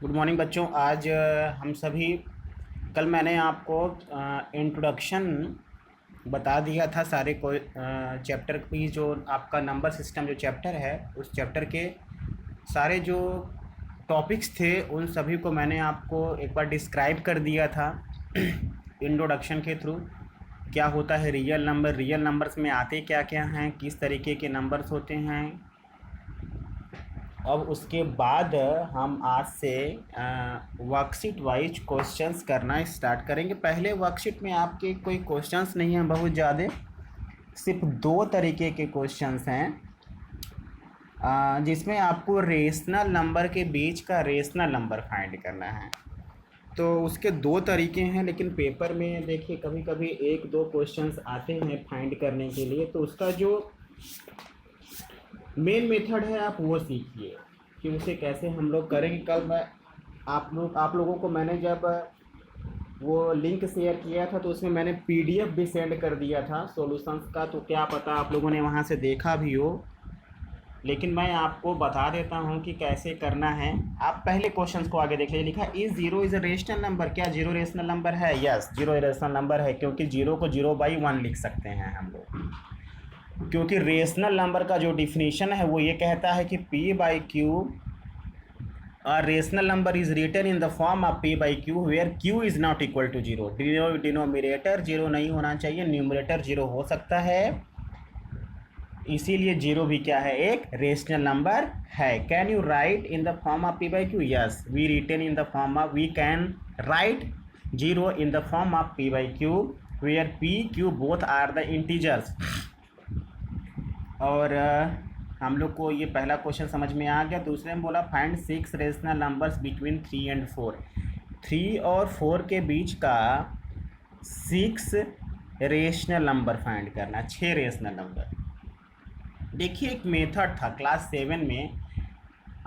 Good morning बच्चों। आज हम सभी कल मैंने आपको इंट्रोडक्शन बता दिया था सारे को चैप्टर की। जो आपका नंबर सिस्टम जो चैप्टर है उस चैप्टर के सारे जो टॉपिक्स थे उन सभी को मैंने आपको एक बार डिस्क्राइब कर दिया था इंट्रोडक्शन के थ्रू। क्या होता है रियल नंबर, रियल नंबर्स में आते क्या क्या हैं, किस तरीके के नंबर्स होते हैं। अब उसके बाद हम आज से वर्कशीट वाइज क्वेश्चंस करना स्टार्ट करेंगे। पहले वर्कशीट में आपके कोई क्वेश्चंस नहीं हैं बहुत ज़्यादा, सिर्फ दो तरीके के क्वेश्चंस हैं जिसमें आपको रेशनल नंबर के बीच का रेशनल नंबर फाइंड करना है। तो उसके दो तरीके हैं, लेकिन पेपर में देखिए कभी कभी एक दो क्वेश्चंस आते हैं फाइंड करने के लिए। तो उसका जो मेन मेथड है आप वो सीखिए कि उसे कैसे हम लोग करेंगे। कल मैं आप लोगों को मैंने जब वो लिंक शेयर किया था तो उसमें मैंने पीडीएफ भी सेंड कर दिया था सॉल्यूशंस का। तो क्या पता आप लोगों ने वहाँ से देखा भी हो, लेकिन मैं आपको बता देता हूँ कि कैसे करना है। आप पहले क्वेश्चंस को आगे देख लीजिए। लिखा is zero is a rational number. क्या जीरो रेशनल नंबर है? यस, जीरो रेशनल नंबर है, क्योंकि जीरो को 0/1 लिख सकते हैं हम लोग। क्योंकि रेशनल नंबर का जो डिफिनीशन है वो ये कहता है कि p/q rational number is written in the form of p/q where q is not equal to zero. Denominator zero नहीं होना चाहिए, न्यूमरेटर जीरो हो सकता है, इसीलिए जीरो भी क्या है? एक रेशनल नंबर है। Can you write in the form of p/q? Yes, we written in the form of, we can write zero in the form of p/q where p q both are the integers. और हम लोग को ये पहला question समझ में आ गया। दूसरे में बोला find 6 rational numbers between 3 and 4। 3 और 4 के बीच का 6 रेशनल नंबर फाइंड करना, 6 रेशनल नंबर। देखिए एक मेथड था क्लास 7 में,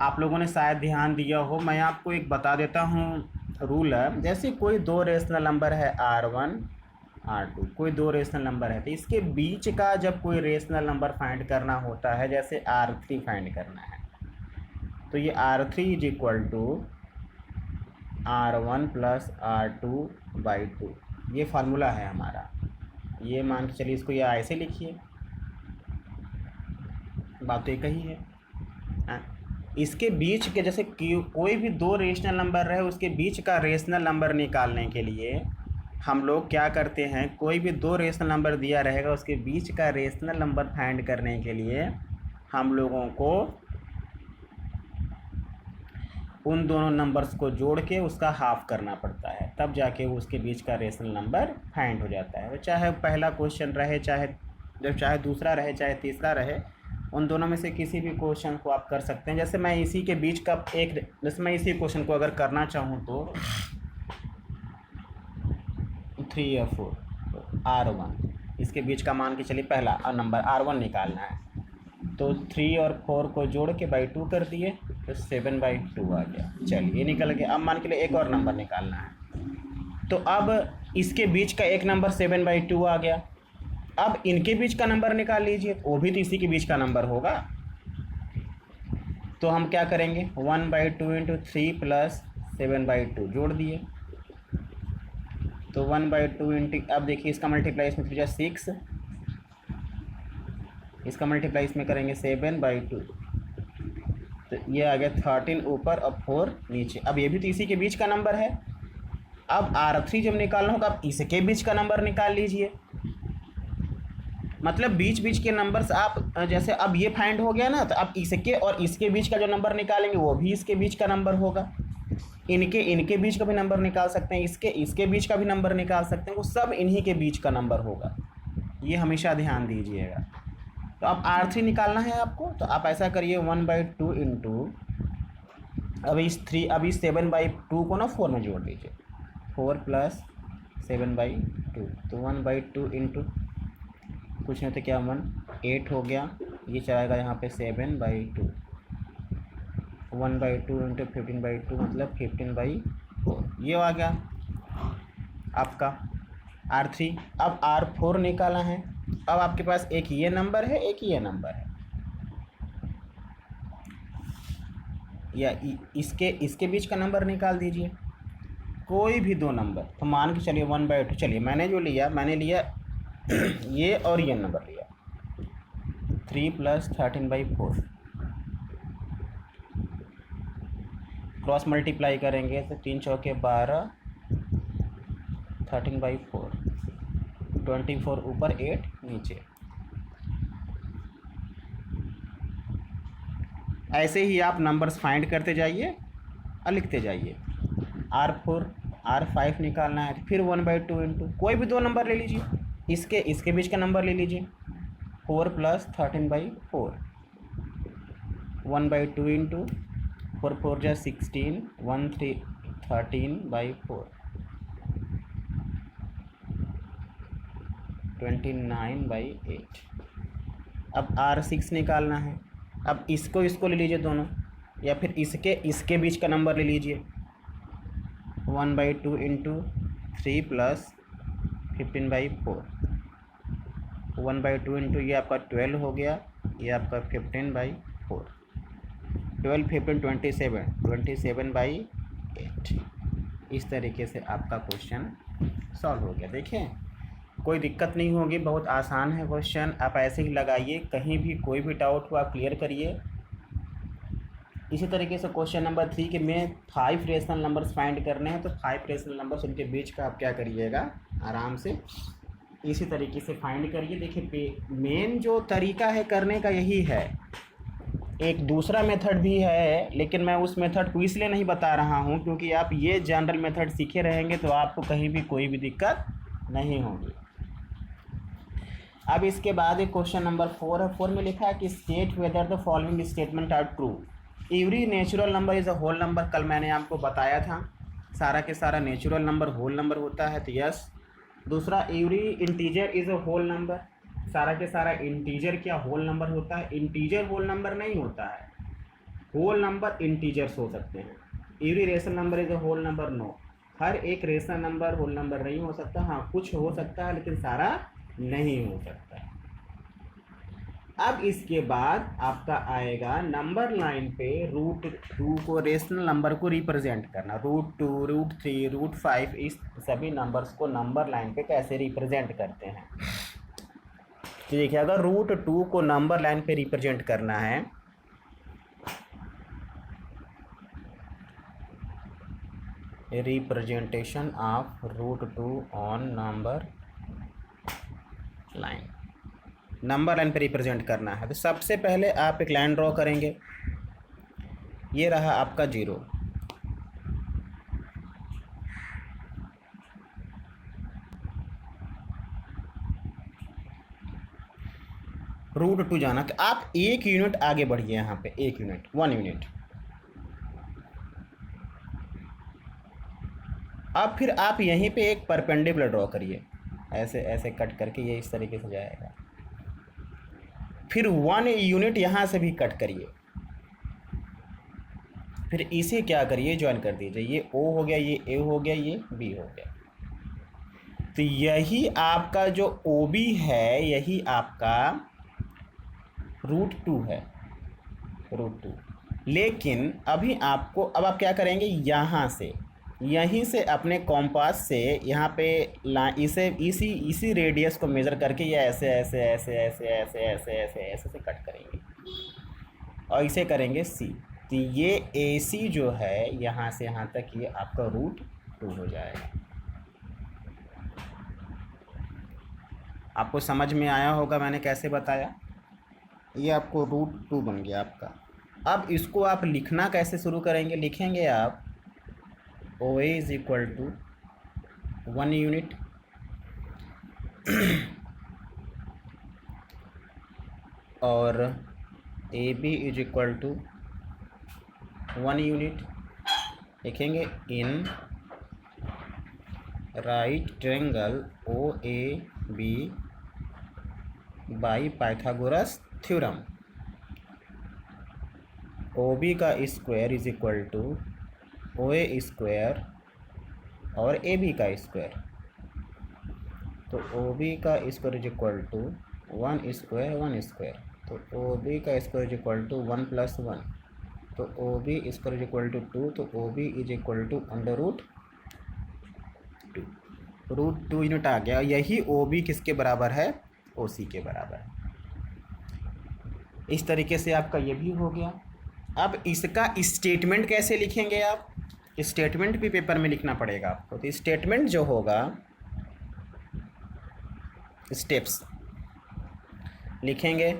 आप लोगों ने शायद ध्यान दिया हो। मैं आपको एक बता देता हूँ रूल है। जैसे कोई दो रेशनल नंबर है R1 R2, कोई दो रेशनल नंबर है, तो इसके बीच का जब कोई रेशनल नंबर फाइंड करना होता है, जैसे R3 फाइंड करना है, तो ये R3 is equal to R1 plus R2/2, ये फार्मूला है हमारा। ये मान के चलिए, इसको ये ऐसे लिखिए, बात तो एक ही है। इसके बीच के जैसे कोई भी दो रेशनल नंबर रहे उसके बीच का रेशनल नंबर निकालने के लिए हम लोग क्या करते हैं, कोई भी दो रेशनल नंबर दिया रहेगा उसके बीच का रेशनल नंबर फाइंड करने के लिए हम लोगों को उन दोनों नंबर्स को जोड़ के उसका हाफ करना पड़ता है, तब जाके वो उसके बीच का रेशनल नंबर फाइंड हो जाता है। चाहे पहला क्वेश्चन रहे, चाहे दूसरा रहे, चाहे तीसरा रहे, उन दोनों में से किसी भी क्वेश्चन को आप कर सकते हैं। जैसे मैं इसी के बीच का जैसे मैं इसी क्वेश्चन को अगर करना चाहूँ तो 3 और 4 R1, इसके बीच का मान के चलिए पहला नंबर R1 निकालना है, तो 3 और 4 को जोड़ के /2 कर दिए तो 7/2 आ गया। चलिए ये निकल गया। अब मान के लिए एक और नंबर निकालना है, तो अब इसके बीच का एक नंबर 7/2 आ गया। अब इनके बीच का नंबर निकाल लीजिए, वो भी तो इसी के बीच का नंबर होगा। तो हम क्या करेंगे, 1/2 इंटू 3 प्लस 7/2 जोड़ दिए, तो 1/2 इंटू, अब देखिए इसका मल्टीप्लाई इसमें 3 6, इसका मल्टीप्लाई इसमें करेंगे 7/2, तो ये आ गया 13 ऊपर और 4 नीचे। अब ये भी तो इसी के बीच का नंबर है। अब R3 जब निकालना होगा, अब इसके बीच का नंबर निकाल लीजिए। मतलब बीच बीच के नंबर्स आप जैसे अब ये फाइंड हो गया ना, तो अब इसके और इसके बीच का जो नंबर निकालेंगे वो भी इसके बीच का नंबर होगा। इनके बीच का भी नंबर निकाल सकते हैं, इसके बीच का भी नंबर निकाल सकते हैं, वो सब इन्हीं के बीच का नंबर होगा। ये हमेशा ध्यान दीजिएगा। तो अब R3 निकालना है आपको, तो आप ऐसा करिए 1/2 इंटू, अब इस 7/2 को ना 4 में जोड़ दीजिए, 4 प्लस 7/2, तो 1/2 इंटू कुछ नहीं तो क्या 8 हो गया, ये चलाएगा यहाँ पे 7/2, 1/2 इंटू 15/2 मतलब 15/4, ये आ गया आपका R3। अब R4 निकाला है। अब आपके पास एक ये नंबर है, एक ये नंबर है, या इसके इसके बीच का नंबर निकाल दीजिए, कोई भी दो नंबर। तो मान के चलिए 1/2, चलिए मैंने जो लिया, मैंने लिया ये और ये नंबर लिया 3 + 13/4। क्रॉस मल्टीप्लाई करेंगे तो 3 चौके 12, 13/4, 24 ऊपर 8 नीचे। ऐसे ही आप नंबर्स फाइंड करते जाइए और लिखते जाइए। R4 R5 निकालना है, फिर 1/2 इंटू कोई भी दो नंबर ले लीजिए, इसके बीच का नंबर ले लीजिए 4 + 13/4, 1/2 इंटू 4 4 जा 16, 1 3 13/4, 29/8। अब R6 निकालना है। अब इसको ले लीजिए दोनों, या फिर इसके बीच का नंबर ले लीजिए 1/2 इंटू 3 + 15/4, 1/2 इंटू ये आपका 12 हो गया, ये आपका 15/4, 12 15 27, 27/8। इस तरीके से आपका क्वेश्चन सॉल्व हो गया। देखिए कोई दिक्कत नहीं होगी, बहुत आसान है क्वेश्चन। आप ऐसे ही लगाइए, कहीं भी कोई भी डाउट हो आप क्लियर करिए। इसी तरीके से क्वेश्चन नंबर 3 के में 5 रेशनल नंबर्स फाइंड करने हैं, तो 5 रेशनल नंबर्स उनके बीच का आप क्या करिएगा, आराम से इसी तरीके से फाइंड करिए। देखिए मेन जो तरीका है करने का यही है। एक दूसरा मेथड भी है, लेकिन मैं उस मेथड को इसलिए नहीं बता रहा हूँ क्योंकि आप ये जनरल मेथड सीखे रहेंगे तो आपको कहीं भी कोई भी दिक्कत नहीं होगी। अब इसके बाद एक क्वेश्चन नंबर 4 है। 4 में लिखा है कि state whether the following statement are true. Every natural number is a whole number. कल मैंने आपको बताया था सारा के सारा नेचुरल नंबर होल नंबर होता है, तो यस। दूसरा, every integer is a whole number. सारा के सारा इंटीजर क्या होल नंबर होता है? इंटीजर होल नंबर नहीं होता है, होल नंबर इंटीजर्स हो सकते हैं। Every rational number is a whole number, no. हर एक रेशनल नंबर होल नंबर नहीं हो सकता। हाँ, कुछ हो सकता है लेकिन सारा नहीं हो सकता। अब इसके बाद आपका आएगा नंबर लाइन पे √2 को, रेशनल नंबर को रिप्रेजेंट करना। √2, √3, √5 इस सभी नंबर्स को नंबर लाइन पे कैसे रिप्रेजेंट करते हैं। तो देखिए अगर √2 को नंबर लाइन पे रिप्रेजेंट करना है, representation of √2 on number line, number line पे रिप्रेजेंट करना है, तो सबसे पहले आप एक लाइन ड्रॉ करेंगे। ये रहा आपका 0। √2 जाना, तो आप 1 यूनिट आगे बढ़िए, यहाँ पे 1 यूनिट, 1 यूनिट। अब फिर आप यहीं पे एक परपेंडिकुलर ड्रॉ करिए, ऐसे ऐसे कट करके ये इस तरीके से जाएगा। फिर 1 यूनिट यहाँ से भी कट करिए, फिर इसे क्या करिए, ज्वाइन कर दीजिए। ये O हो गया, ये A हो गया, ये B हो गया। तो यही आपका जो OB है, यही आपका √2 है, √2। लेकिन अभी आपको, अब आप क्या करेंगे, यहाँ से, यहीं से अपने कॉम्पास से यहाँ पे इसे इसी रेडियस को मेज़र करके ये ऐसे ऐसे ऐसे ऐसे ऐसे ऐसे ऐसे ऐसे से कट करेंगे और इसे करेंगे C। तो ये AC जो है यहाँ से यहाँ तक, ये आपका √2 हो जाएगा। आपको समझ में आया होगा मैंने कैसे बताया। ये आपको √2 बन गया आपका। अब इसको आप लिखना कैसे शुरू करेंगे, लिखेंगे आप OA = 1 यूनिट और AB = 1 यूनिट। लिखेंगे in right triangle OAB by Pythagoras theorem. OB का स्क्वायर = OA स्क्वायर और AB का स्क्वायर। तो OB का स्क्वायर = 1 स्क्वायर 1 स्क्वायर। तो OB का स्क्वायर = 1 + 1, तो O B square is equal to 2, तो O B is equal to under root 2। Root 2 unit आ गया। यही ओ बी किसके बराबर है? ओ सी के बराबर है। इस तरीके से आपका ये भी हो गया। अब इसका स्टेटमेंट कैसे लिखेंगे आप? स्टेटमेंट भी पेपर में लिखना पड़ेगा आपको। तो स्टेटमेंट जो होगा, स्टेप्स लिखेंगे।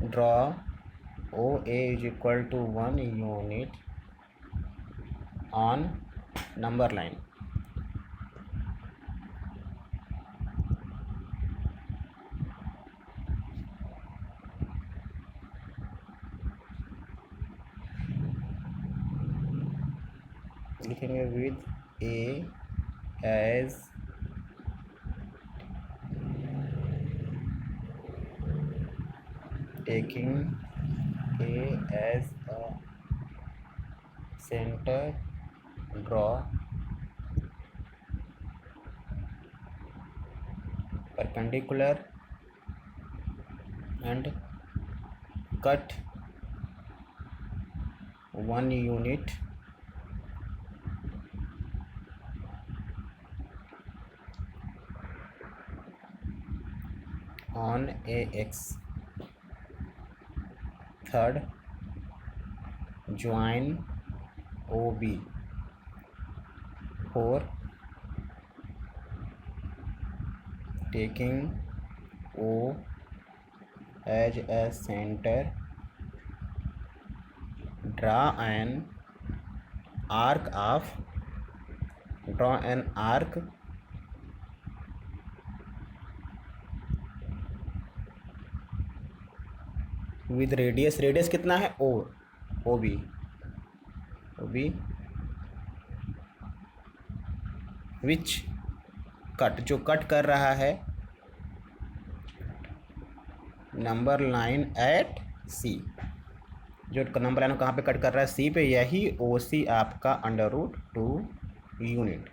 Draw O A is equal to 1 unit on number line. लिखेंगे with A as taking A as a center, draw perpendicular and cut 1 unit on AX. Third, join OB. 4, taking O as a center, draw an arc with radius कितना है? OB which cut, जो cut कर रहा है number line at सी। जो number line कहाँ पे cut कर रहा है? सी पे। यही ओ सी आपका अंडर रूट 2 यूनिट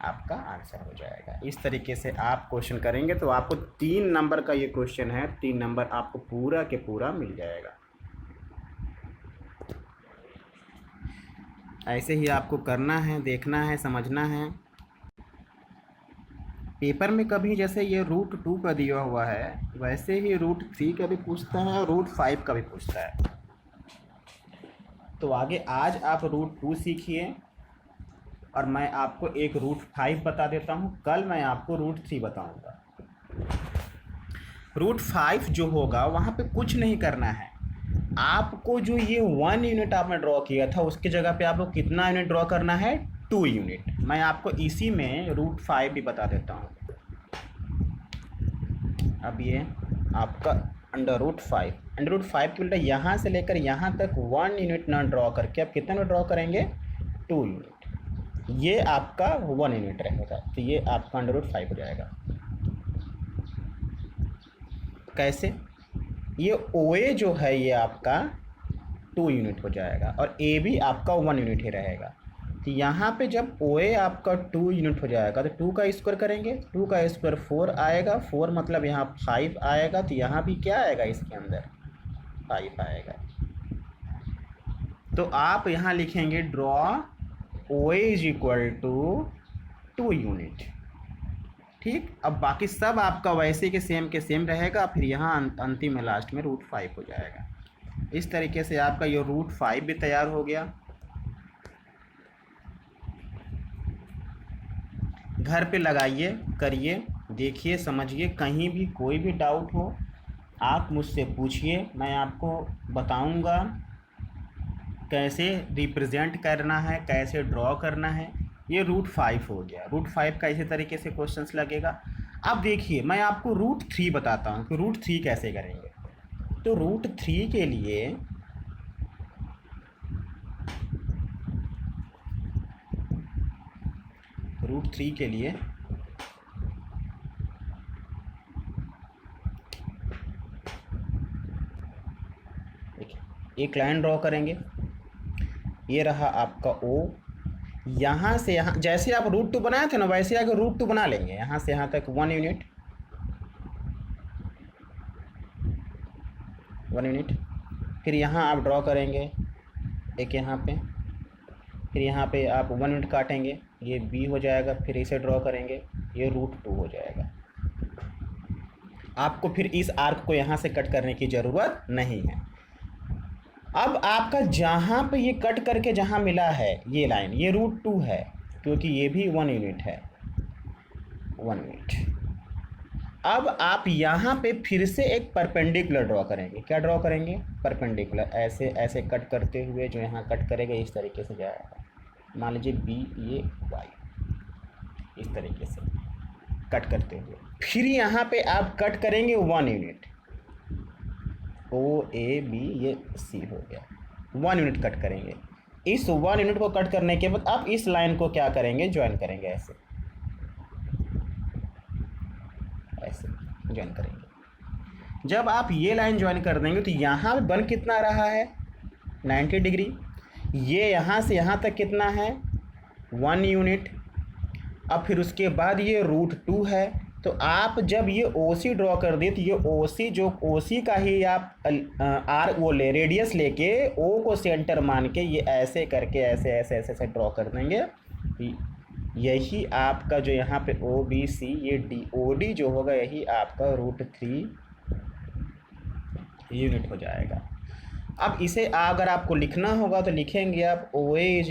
आपका आंसर हो जाएगा। इस तरीके से आप क्वेश्चन करेंगे तो आपको 3 नंबर का ये क्वेश्चन है, 3 नंबर आपको पूरा के पूरा मिल जाएगा। ऐसे ही आपको करना है, देखना है, समझना है। पेपर में कभी जैसे ये रूट 2 का दिया हुआ है, वैसे ही रूट 3 का भी पूछता है और रूट 5 का भी पूछता है। तो आगे आज आप रूट 2 सीखिए और मैं आपको एक रूट 5 बता देता हूँ। कल मैं आपको रूट 3 बताऊँगा। रूट 5 जो होगा वहाँ पे कुछ नहीं करना है आपको। जो ये 1 यूनिट आपने ड्रॉ किया था उसके जगह पे आपको कितना यूनिट ड्रॉ करना है? 2 यूनिट। मैं आपको इसी में रूट 5 भी बता देता हूँ। अब ये आपका अंडर रूट 5 की उल्टा यहाँ से लेकर यहाँ तक 1 यूनिट ना ड्रॉ करके आप कितना यूनिट ड्रॉ करेंगे? 2 यूनिट। ये आपका 1 यूनिट रहेगा, तो ये आपका अंडर रूट 5 हो जाएगा। कैसे? ये ओ ए जो है ये आपका 2 यूनिट हो जाएगा और ए भी आपका 1 यूनिट ही रहेगा। तो यहाँ पे जब ओ ए आपका 2 यूनिट हो जाएगा तो 2 का स्क्वायर करेंगे, 2 का स्क्वायर 4 आएगा, 4 मतलब यहाँ 5 आएगा। तो यहाँ भी क्या आएगा? इसके अंदर 5 आएगा। तो आप यहाँ लिखेंगे draw O A is equal to 2 unit. ठीक। अब बाकी सब आपका वैसे के सेम रहेगा। फिर यहाँ अंतिम में लास्ट में रूट 5 हो जाएगा। इस तरीके से आपका ये रूट 5 भी तैयार हो गया। घर पे लगाइए, करिए, देखिए, समझिए। कहीं भी कोई भी डाउट हो आप मुझसे पूछिए, मैं आपको बताऊंगा कैसे रिप्रेजेंट करना है, कैसे ड्रॉ करना है। ये रूट 5 हो गया। रूट 5 का इसी तरीके से क्वेश्चंस लगेगा। अब देखिए मैं आपको रूट 3 बताता हूँ कि रूट 3 कैसे करेंगे। तो रूट 3 के लिए एक लाइन ड्रॉ करेंगे। ये रहा आपका ओ। यहाँ से यहाँ जैसे आप रूट 2 बनाए थे ना, वैसे आगे रूट 2 बना लेंगे। यहाँ से यहाँ तक 1 यूनिट, 1 यूनिट। फिर यहाँ आप ड्रॉ करेंगे एक यहाँ पे, फिर यहाँ पे आप 1 यूनिट काटेंगे, ये B हो जाएगा। फिर इसे ड्रॉ करेंगे, ये √2 हो जाएगा। आपको फिर इस आर्क को यहाँ से कट करने की ज़रूरत नहीं है। अब आपका जहाँ पे ये कट करके जहाँ मिला है ये लाइन, ये √2 है, क्योंकि ये भी 1 यूनिट है, 1 यूनिट। अब आप यहाँ पे फिर से एक परपेंडिकुलर ड्रॉ करेंगे। क्या ड्रॉ करेंगे? परपेंडिकुलर। ऐसे ऐसे कट करते हुए जो यहाँ कट करेगा इस तरीके से जाएगा। मान लीजिए B, ये Y, इस तरीके से कट करते हुए। फिर यहाँ पे आप कट करेंगे 1 यूनिट, OAB, ये C हो गया, 1 यूनिट कट करेंगे। इस 1 यूनिट को कट करने के बाद आप इस लाइन को क्या करेंगे? ज्वाइन करेंगे, ऐसे ऐसे ज्वाइन करेंगे। जब आप ये लाइन ज्वाइन कर देंगे तो यहाँ बन कितना रहा है? 90 डिग्री। ये यहाँ से यहाँ तक कितना है? 1 यूनिट। अब फिर उसके बाद ये √2 है। तो आप जब ये OC ड्रॉ कर दिए तो ये OC, जो OC का ही आप वो रेडियस लेके O को सेंटर मान के ये ऐसे करके ऐसे ऐसे ऐसे ऐसे ड्रॉ कर देंगे। यही आपका जो यहाँ पे OBC, ये DOD जो होगा, यही आपका √3 यूनिट हो जाएगा। अब इसे अगर आपको लिखना होगा तो लिखेंगे आप OA =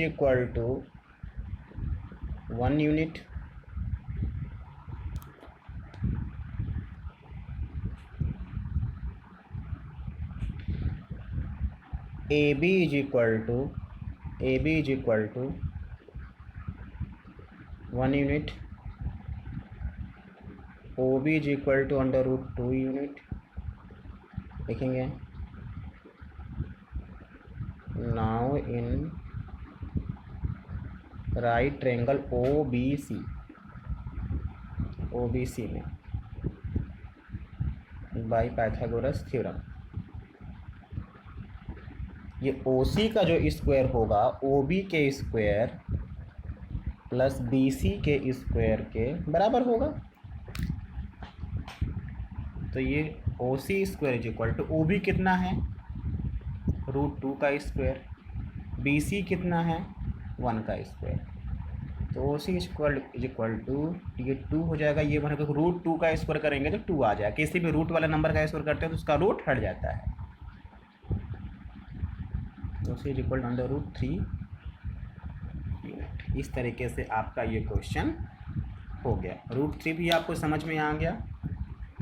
1 unit, AB = 1 unit, OB = √2 unit लिखेंगे। Now in right triangle OBC में बाय पाइथागोरस थ्योरम, ये OC का जो स्क्वायर होगा OB के स्क्वायर प्लस BC के स्क्वायर के बराबर होगा। तो ये OC = OB कितना है? √2 का स्क्वायर। BC कितना है? 1 का स्क्वायर। तो OC = ये 2 हो जाएगा। ये बनेगा √2 का स्क्वायर करेंगे तो 2 आ जाएगा। किसी भी रूट वाला नंबर का स्क्वायर करते हैं तो उसका रूट हट जाता है। OC = √3 unit. इस तरीके से आपका ये क्वेश्चन हो गया। √3 भी आपको समझ में आ गया।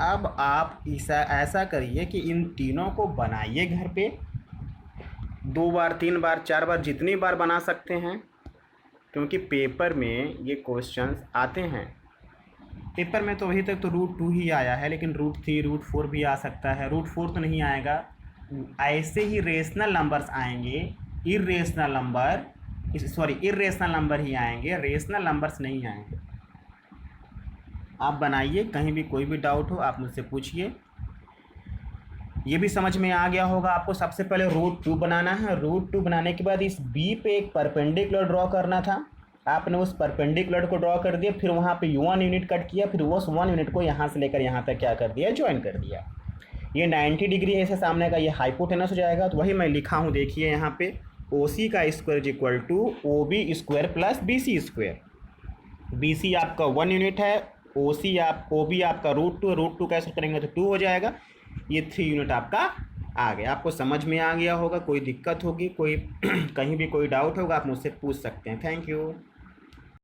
अब आप ऐसा करिए कि इन तीनों को बनाइए घर पे 2 बार 3 बार 4 बार, जितनी बार बना सकते हैं, क्योंकि पेपर में ये क्वेश्चंस आते हैं। पेपर में तो अभी तक तो √2 ही आया है, लेकिन √3 √4 भी आ सकता है। √4 तो नहीं आएगा। ऐसे ही रेशनल नंबर्स आएंगे, इरेशनल नंबर ही आएंगे, रेशनल नंबर्स नहीं आएंगे। आप बनाइए, कहीं भी कोई भी डाउट हो आप मुझसे पूछिए। ये भी समझ में आ गया होगा आपको। सबसे पहले √2 बनाना है। √2 बनाने के बाद इस B पे एक परपेंडिकुलर ड्रॉ करना था। आपने उस परपेंडिकुलर को ड्रॉ कर दिया, फिर वहाँ पे 1 यूनिट कट किया, फिर उस 1 यूनिट को यहाँ से लेकर यहाँ तक क्या कर दिया? ज्वाइन कर दिया। ये 90 डिग्री है, ऐसे सामने का ये हाइपोटेनस हो जाएगा। तो वही मैं लिखा हूँ, देखिए यहाँ पे OC का square = OB square plus BC square. BC आपका 1 यूनिट है, OB आपका √2 कैसे करेंगे तो 2 हो जाएगा। ये 3 यूनिट आपका आ गया। आपको समझ में आ गया होगा। कोई दिक्कत होगी, कोई कहीं भी कोई डाउट होगा आप मुझसे पूछ सकते हैं। Thank you.